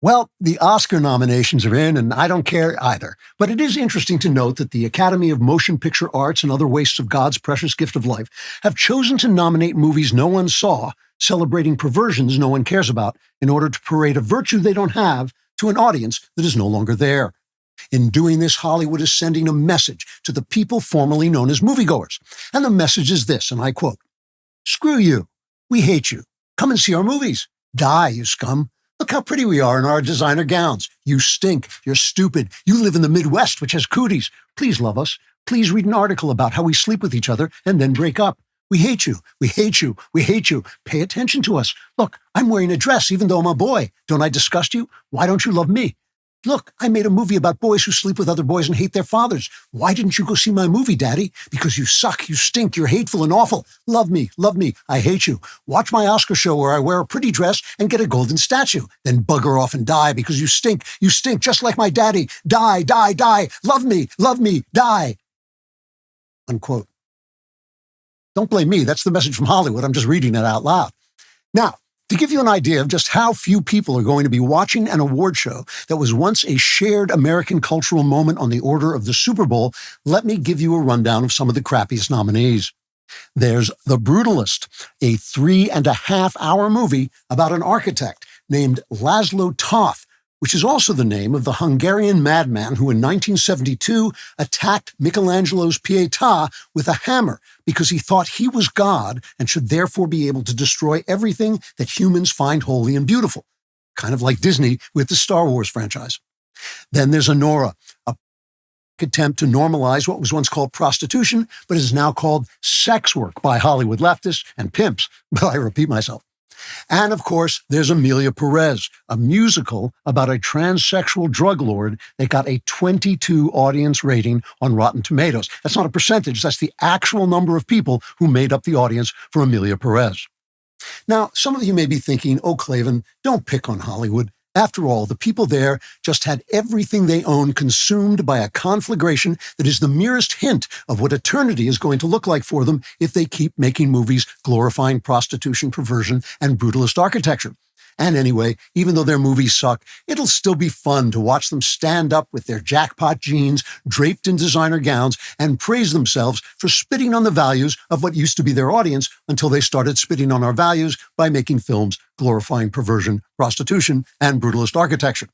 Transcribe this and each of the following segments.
Well, the Oscar nominations are in, and I don't care either. But it is interesting to note that the Academy of Motion Picture Arts and other wastes of God's precious gift of life have chosen to nominate movies no one saw, celebrating perversions no one cares about, in order to parade a virtue they don't have to an audience that is no longer there. In doing this, Hollywood is sending a message to the people formerly known as moviegoers. And the message is this, and I quote, "Screw you. We hate you. Come and see our movies. Die, you scum. Look how pretty we are in our designer gowns. You stink. You're stupid. You live in the Midwest, which has cooties. Please love us. Please read an article about how we sleep with each other and then break up. We hate you. We hate you. We hate you. Pay attention to us. Look, I'm wearing a dress even though I'm a boy. Don't I disgust you? Why don't you love me? Look, I made a movie about boys who sleep with other boys and hate their fathers. Why didn't you go see my movie, Daddy? Because you suck, you stink, you're hateful and awful. Love me, I hate you. Watch my Oscar show where I wear a pretty dress and get a golden statue. Then bugger off and die because you stink just like my daddy. Die, die, die. Love me, die." Unquote. Don't blame me. That's the message from Hollywood. I'm just reading it out loud. Now, to give you an idea of just how few people are going to be watching an award show that was once a shared American cultural moment on the order of the Super Bowl, let me give you a rundown of some of the crappiest nominees. There's The Brutalist, a 3.5-hour movie about an architect named Laszlo Toth, which is also the name of the Hungarian madman who in 1972 attacked Michelangelo's Pietà with a hammer because he thought he was God and should therefore be able to destroy everything that humans find holy and beautiful, kind of like Disney with the Star Wars franchise. Then there's Anora, a attempt to normalize what was once called prostitution, but is now called sex work by Hollywood leftists and pimps, but I repeat myself. And of course, there's Amelia Perez, a musical about a transsexual drug lord that got a 22 audience rating on Rotten Tomatoes. That's not a percentage, that's the actual number of people who made up the audience for Amelia Perez. Now, some of you may be thinking, oh, Klavan, don't pick on Hollywood. After all, the people there just had everything they own consumed by a conflagration that is the merest hint of what eternity is going to look like for them if they keep making movies glorifying prostitution, perversion, and brutalist architecture. And anyway, even though their movies suck, it'll still be fun to watch them stand up with their jackpot jeans draped in designer gowns and praise themselves for spitting on the values of what used to be their audience until they started spitting on our values by making films glorifying perversion, prostitution, and brutalist architecture.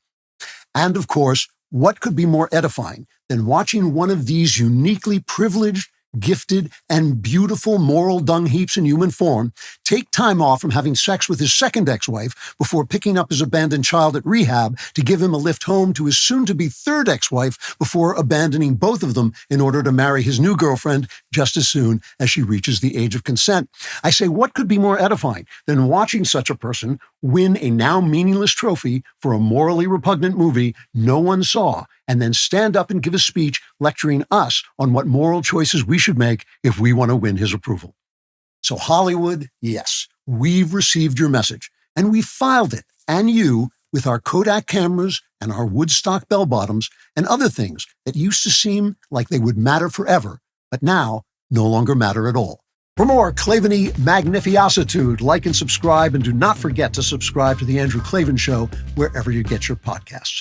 And of course, what could be more edifying than watching one of these uniquely privileged, gifted, and beautiful moral dung heaps in human form take time off from having sex with his second ex-wife before picking up his abandoned child at rehab to give him a lift home to his soon-to-be third ex-wife before abandoning both of them in order to marry his new girlfriend just as soon as she reaches the age of consent. I say, what could be more edifying than watching such a person win a now meaningless trophy for a morally repugnant movie no one saw, and then stand up and give a speech lecturing us on what moral choices we should make if we want to win his approval. So Hollywood, yes, we've received your message, and we filed it, and you, with our Kodak cameras and our Woodstock bell-bottoms and other things that used to seem like they would matter forever, but now no longer matter at all. For more Klavan-y magnificitude, like and subscribe, and do not forget to subscribe to The Andrew Klavan Show wherever you get your podcasts.